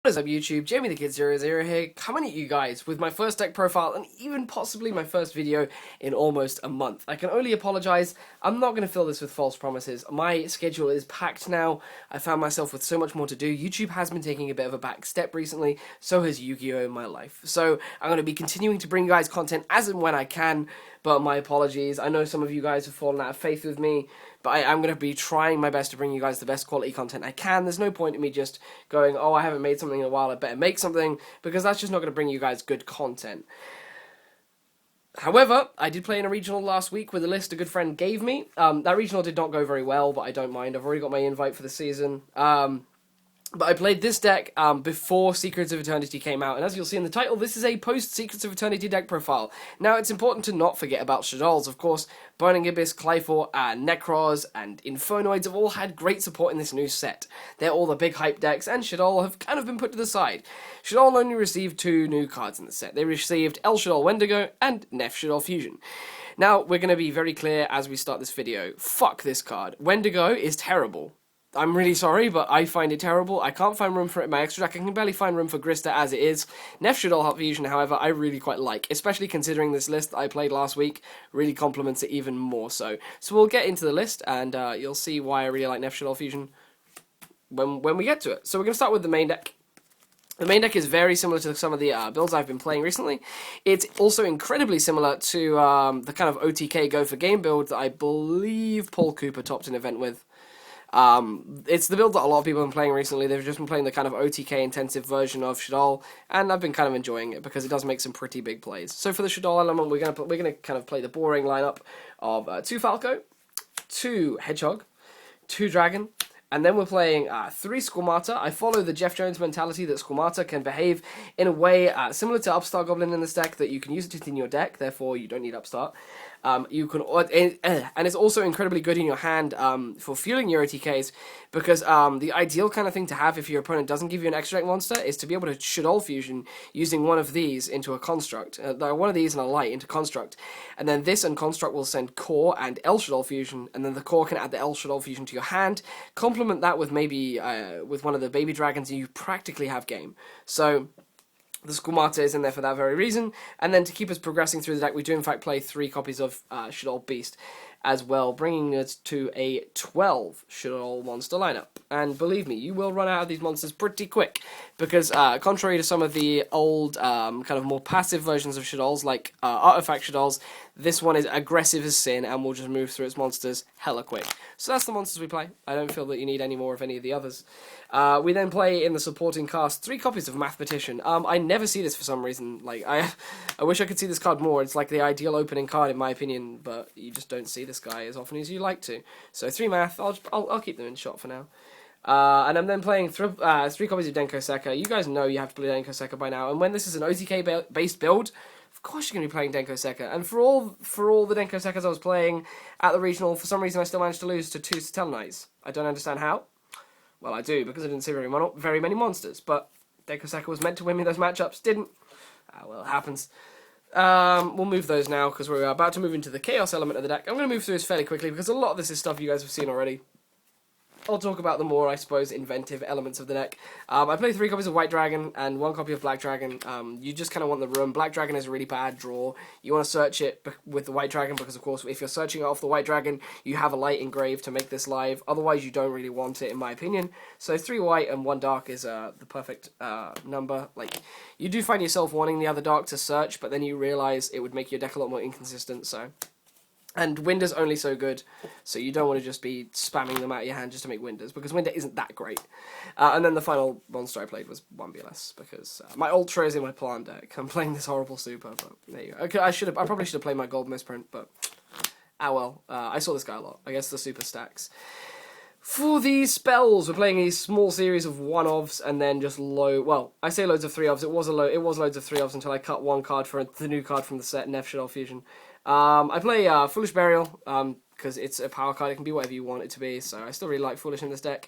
What is up YouTube, Jamie the Kid 00 here, coming at you guys with my first deck profile and even possibly my first video in almost a month. I can only apologise, I'm not going to fill this with false promises. My schedule is packed now, I found myself with so much more to do. YouTube has been taking a bit of a back step recently, so has Yu-Gi-Oh! In my life. So I'm going to be continuing to bring you guys content as and when I can, but my apologies. I know some of you guys have fallen out of faith with me, but I'm going to be trying my best to bring you guys the best quality content I can. There's no point in me just going, oh, I haven't made something in a while, I better make something, because that's just not going to bring you guys good content. However, I did play in a regional last week with a list a good friend gave me. That regional did not go very well, but I don't mind. I've already got my invite for the season. But I played this deck before Secrets of Eternity came out, and as you'll see in the title, this is a post-Secrets of Eternity deck profile. Now, it's important to not forget about Shaddolls, of course. Burning Abyss, Clyfor, Necros, and Infernoids have all had great support in this new set. They're all the big hype decks, and Shaddoll have kind of been put to the side. Shaddoll only received 2 new cards in the set. They received El Shaddoll Wendigo and Nef Shaddoll Fusion. Now, we're going to be very clear as we start this video. Fuck this card. Wendigo is terrible. I'm really sorry, but I find it terrible. I can't find room for it in my extra deck. I can barely find room for Grista as it is. Nef Shaddoll Fusion, however, I really quite like, especially considering this list that I played last week really complements it even more so. So we'll get into the list, and you'll see why I really like Nef Shaddoll Fusion when we get to it. So we're going to start with the main deck. The main deck is very similar to some of the builds I've been playing recently. It's also incredibly similar to the kind of OTK Go for Game build that I believe Paul Cooper topped an event with. It's the build that a lot of people have been playing recently. They've just been playing the kind of OTK intensive version of Shaddoll, and I've been kind of enjoying it because it does make some pretty big plays. So for the Shaddoll element, we're gonna kind of play the boring lineup of 2 Falco, 2 Hedgehog, 2 Dragon, and then we're playing 3 Squamata. I follow the Jeff Jones mentality that Squamata can behave in a way similar to Upstart Goblin in this deck, that you can use it in your deck, therefore you don't need Upstart. You can, and it's also incredibly good in your hand for fueling your OTKs, because the ideal kind of thing to have if your opponent doesn't give you an extra deck monster is to be able to Shaddoll Fusion using one of these into a construct, one of these and a light into construct, and then this and construct will send core and El Shaddoll Fusion, and then the core can add the El Shaddoll Fusion to your hand, complement that with maybe with one of the baby dragons, and you practically have game. So the Squamata is in there for that very reason, and then to keep us progressing through the deck, we do in fact play 3 copies of Shaddoll Beast as well, bringing us to a 12 Shaddoll monster lineup. And believe me, you will run out of these monsters pretty quick, because contrary to some of the old kind of more passive versions of Shaddolls, like Artifact Shaddolls, this one is aggressive as sin and will just move through its monsters hella quick. So that's the monsters we play. I don't feel that you need any more of any of the others. We then play in the supporting cast 3 copies of Mathematician. I never see this for some reason. Like I wish I could see this card more. It's like the ideal opening card in my opinion, but you just don't see this guy as often as you like to. So 3 Math. I'll keep them in shot for now. And I'm then playing 3 copies of Denko Sekka. You guys know you have to play Denko Sekka by now. And when this is an OTK based build, of course you're going to be playing Denko Sekka. And for all the Denko Sekkas I was playing at the regional, for some reason I still managed to lose to 2 Satellites. I don't understand how. Well, I do, because I didn't see very many monsters. But Denko Sekka was meant to win me those matchups, didn't. Well, it happens. We'll move those now, because we're about to move into the Chaos element of the deck. I'm going to move through this fairly quickly, because a lot of this is stuff you guys have seen already. I'll talk about the more, I suppose, inventive elements of the deck. I play 3 copies of White Dragon and 1 copy of Black Dragon. You just kind of want the room. Black Dragon is a really bad draw. You want to search it with the White Dragon, because, of course, if you're searching it off the White Dragon, you have a light engraved to make this live. Otherwise, you don't really want it, in my opinion. So 3 white and 1 dark is the perfect number. Like, you do find yourself wanting the other dark to search, but then you realise it would make your deck a lot more inconsistent, so. And Winder's only so good, so you don't want to just be spamming them out of your hand just to make Winders, because Winder isn't that great. And then the final monster I played was 1 BLS, because my Ultra is in my plant deck. I'm playing this horrible super, but there you go. Okay, I probably should have played my gold misprint, but well. I saw this guy a lot. I guess the super stacks. For these spells, we're playing a small series of 1-ofs and then just well, I say loads of 3-ofs. It was loads of 3-ofs until I cut 1 card for the new card from the set, Nef Shaddoll Fusion. I play Foolish Burial, because it's a power card. It can be whatever you want it to be, so I still really like Foolish in this deck.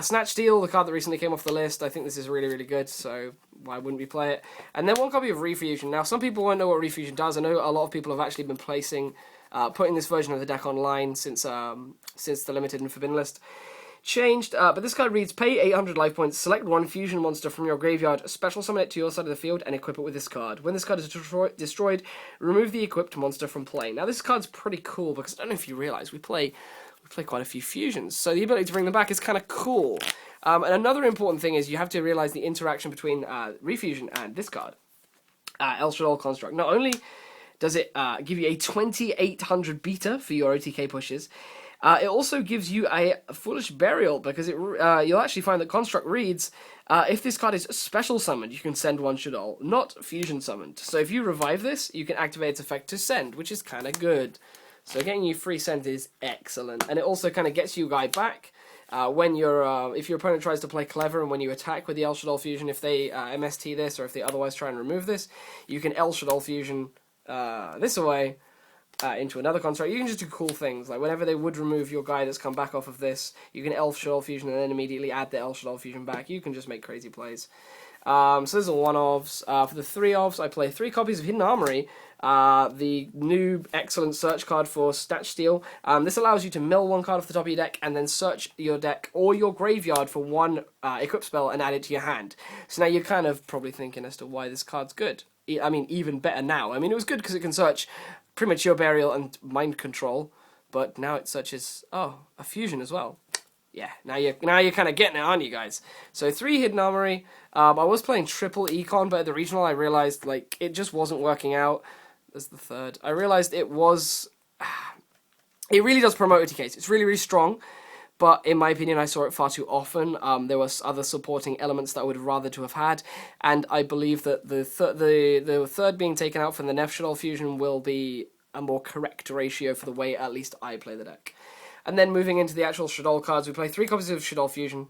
Snatch Steal, the card that recently came off the list. I think this is really, really good, so why wouldn't we play it? And then 1 copy of Refusion. Now, some people won't know what Refusion does. I know a lot of people have actually been putting this version of the deck online since the Limited and Forbidden list. changed, but this card reads, pay 800 life points, select one fusion monster from your graveyard, special summon it to your side of the field, and equip it with this card. When this card is destroyed, remove the equipped monster from play. Now this card's pretty cool, because I don't know if you realise, we play quite a few fusions, so the ability to bring them back is kind of cool. And another important thing is you have to realise the interaction between Refusion and this card, El Shaddoll Construct. Not only does it give you a 2800 beta for your OTK pushes, it also gives you a Foolish Burial, because you'll actually find that Construct reads, if this card is special summoned, you can send one Shaddoll, not fusion summoned. So if you revive this, you can activate its effect to send, which is kind of good. So getting you free send is excellent, and it also kind of gets you guy back when if your opponent tries to play clever, and when you attack with the El Shaddoll Fusion, if they MST this, or if they otherwise try and remove this, you can El Shaddoll Fusion this away into another construct. You can just do cool things, like whenever they would remove your guy that's come back off of this, you can El Shaddoll Fusion and then immediately add the El Shaddoll Fusion back. You can just make crazy plays. So those are one-offs. For the three-offs, I play 3 copies of Hidden Armory, the new excellent search card for Stat Steal. This allows you to mill 1 card off the top of your deck and then search your deck or your graveyard for 1 equip spell and add it to your hand. So now you're kind of probably thinking as to why this card's good. I mean, even better now. I mean, it was good because it can search Premature Burial and Mind Control, but now it searches, a fusion as well. Yeah, now you're kind of getting it, aren't you guys? So 3 Hidden Armory. I was playing triple Econ, but at the regional I realized like it just wasn't working out. There's the third. I realized it really does promote OTKs. It's really, really strong, but in my opinion, I saw it far too often. There were other supporting elements that I would have rather to have had, and I believe that the third being taken out from the Nef Shaddoll Fusion will be a more correct ratio for the way at least I play the deck. And then moving into the actual Shaddoll cards, we play 3 copies of Shaddoll Fusion,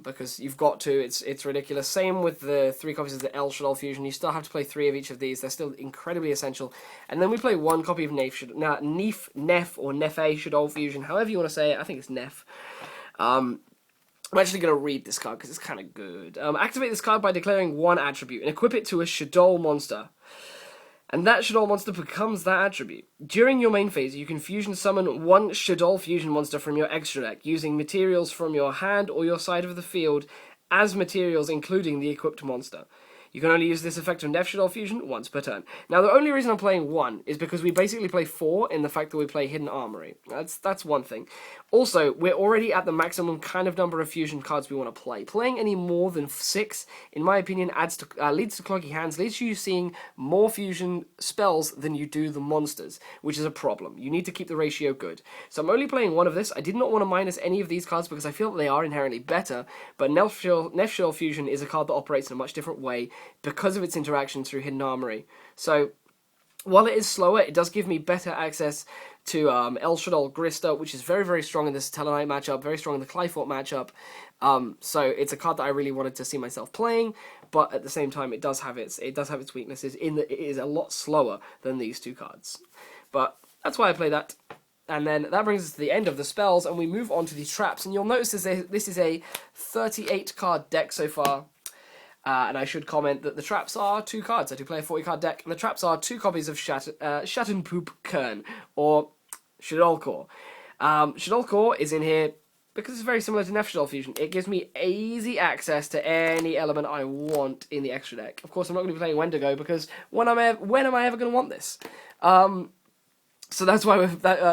because you've got to. It's ridiculous. Same with the 3 copies of the El Shaddoll Fusion. You still have to play 3 of each of these. They're still incredibly essential. And then we play 1 copy of Nef or Nefe Shaddoll Fusion, however you want to say it. I think it's Nef. I'm actually going to read this card because it's kind of good. Activate this card by declaring 1 attribute and equip it to a Shaddoll monster. And that Shaddoll monster becomes that attribute. During your main phase, you can fusion summon 1 Shaddoll fusion monster from your extra deck, using materials from your hand or your side of the field as materials, including the equipped monster. You can only use this effect of Nef Shaddoll Fusion once per turn. Now, the only reason I'm playing 1 is because we basically play 4 in the fact that we play Hidden Armory. That's one thing. Also, we're already at the maximum kind of number of fusion cards we want to play. Playing any more than 6, in my opinion, leads to cloggy hands, leads to you seeing more fusion spells than you do the monsters, which is a problem. You need to keep the ratio good. So I'm only playing 1 of this. I did not want to minus any of these cards because I feel that they are inherently better, but Nef Shaddoll Fusion is a card that operates in a much different way because of its interaction through Hidden Armory. So, while it is slower, it does give me better access to El Shaddoll Grista, which is very, very strong in this Tellarknight matchup, very strong in the Clyfort matchup. So it's a card that I really wanted to see myself playing, but at the same time, it does have its weaknesses in that it is a lot slower than these 2 cards. But that's why I play that. And then that brings us to the end of the spells, and we move on to the traps. And you'll notice this is a 38 card deck so far. And I should comment that the traps are 2 cards. I do play a 40 card deck, and the traps are 2 copies of Shattenpoop Kern, or Shaddoll Core. Shaddoll Core is in here because it's very similar to Nef Shaddoll Fusion. It gives me easy access to any element I want in the extra deck. Of course, I'm not going to be playing Wendigo because when am I ever going to want this? So that's why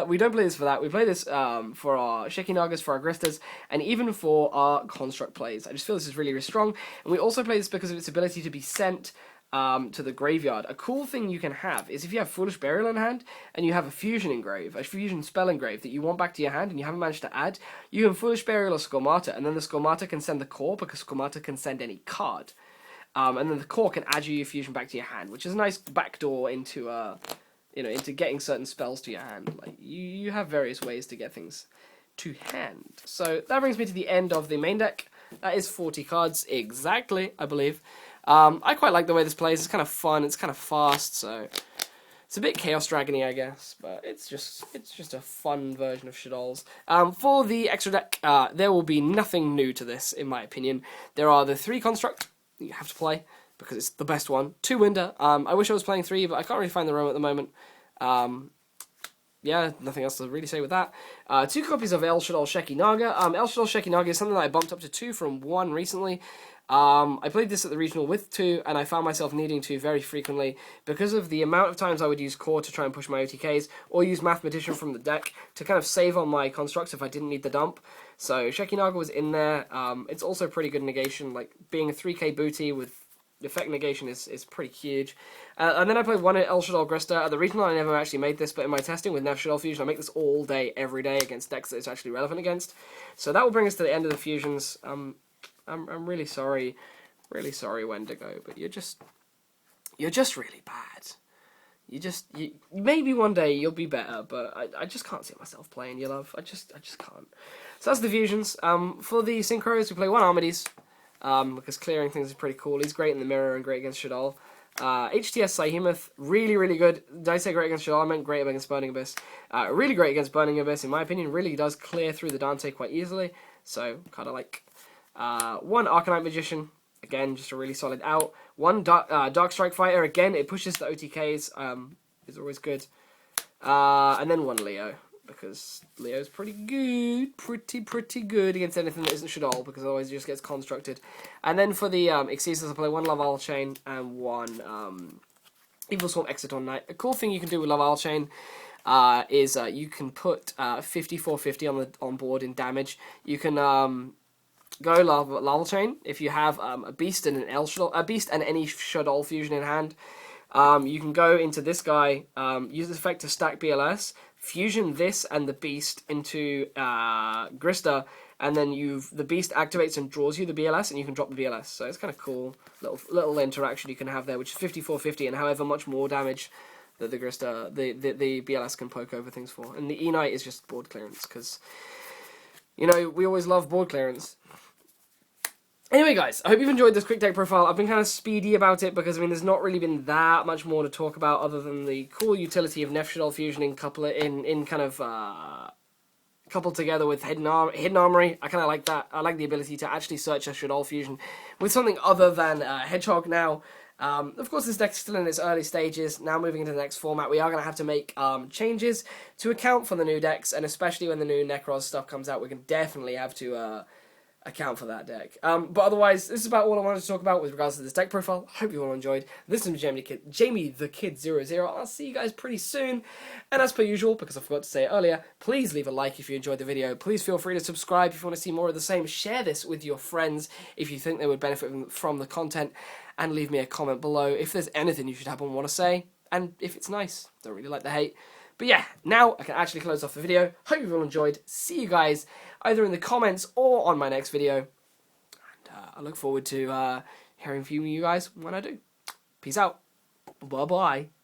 we don't play this for that. We play this for our Sheki Nagas, for our Gristas, and even for our Construct plays. I just feel this is really, really strong. And we also play this because of its ability to be sent to the graveyard. A cool thing you can have is if you have Foolish Burial in hand, and you have a fusion spell engrave that you want back to your hand, and you haven't managed to add, you can Foolish Burial or Skormata, and then the Skormata can send the core, because Skormata can send any card. And then the core can add your fusion back to your hand, which is a nice backdoor into into getting certain spells to your hand. Like you have various ways to get things to hand. So that brings me to the end of the main deck. That is 40 cards exactly, I believe. I quite like the way this plays. It's kind of fun. It's kind of fast. So it's a bit Chaos Dragony, I guess, but it's just a fun version of Shaddolls. For the extra deck, there will be nothing new to this, in my opinion. There are the 3 construct you have to play, because it's the best one. 2 Winder. I wish I was playing 3, but I can't really find the room at the moment. yeah, nothing else to really say with that. 2 copies of El Shaddoll Sheki Naga. El Shaddoll Sheki Naga is something that I bumped up to 2 from 1 recently. I played this at the regional with 2, and I found myself needing to very frequently because of the amount of times I would use Core to try and push my OTKs, or use Mathematician from the deck to kind of save on my constructs if I didn't need the dump. So Sheki Naga was in there. It's also pretty good negation, like being a 3k booty with effect negation is pretty huge. And then I played 1 at El Shaddoll Grista. At the regional, I never actually made this, but in my testing with Neff Shaddoll Fusion, I make this all day, every day against decks that it's actually relevant against. So that will bring us to the end of the fusions. I'm really sorry, Wendigo, but you're just really bad. You maybe one day you'll be better, but I just can't see myself playing you, love. I just can't. So that's the fusions. For the synchros, we play 1 Armides. Because clearing things is pretty cool. He's great in the mirror and great against Shaddoll. HTS Syhemoth, really, really good. Did I say great against Shaddoll? I meant great against Burning Abyss. Really great against Burning Abyss, in my opinion. Really does clear through the Dante quite easily. So, kind of like 1 Arcanite Magician. Again, just a really solid out. 1 Dark Strike Fighter. Again, it pushes the OTKs. Is always good. And then 1 Leo. Because Leo's pretty good, pretty good against anything that isn't Shaddoll, because otherwise he just gets constructed. And then for the Excesis, I play 1 Laval Chain and 1 Evil Swarm Exciton Knight. A cool thing you can do with Laval Chain is you can put 5450 on board in damage. You can go Laval Chain if you have a Beast and an a Beast and any Shaddoll fusion in hand. You can go into this guy, use this effect to stack BLS, fusion this and the Beast into Grista, and then the Beast activates and draws you the BLS, and you can drop the BLS. So it's kind of cool, little interaction you can have there, which is 5450, and however much more damage that the Grista, the BLS can poke over things for. And the E-Knight is just board clearance, because, you know, we always love board clearance. Anyway, guys, I hope you've enjoyed this quick deck profile. I've been kind of speedy about it because, I mean, there's not really been that much more to talk about other than the cool utility of Neff Shaddoll Fusion in coupled together with Hidden Armory. I kind of like that. I like the ability to actually search a Shaddoll Fusion with something other than Hedgehog now. Of course, this deck is still in its early stages. Now moving into the next format, we are going to have to make changes to account for the new decks, and especially when the new Necros stuff comes out, we can definitely have to account for that deck. But otherwise, this is about all I wanted to talk about with regards to this deck profile. Hope you all enjoyed. This is Jamie the Kid 00. I'll see you guys pretty soon. And as per usual, because I forgot to say it earlier, please leave a like if you enjoyed the video. Please feel free to subscribe if you want to see more of the same. Share this with your friends if you think they would benefit from the content. And leave me a comment below if there's anything you should have and want to say. And if it's nice. Don't really like the hate. But yeah, now I can actually close off the video. Hope you've all enjoyed. See you guys either in the comments or on my next video. And I look forward to hearing from you guys when I do. Peace out. Bye-bye.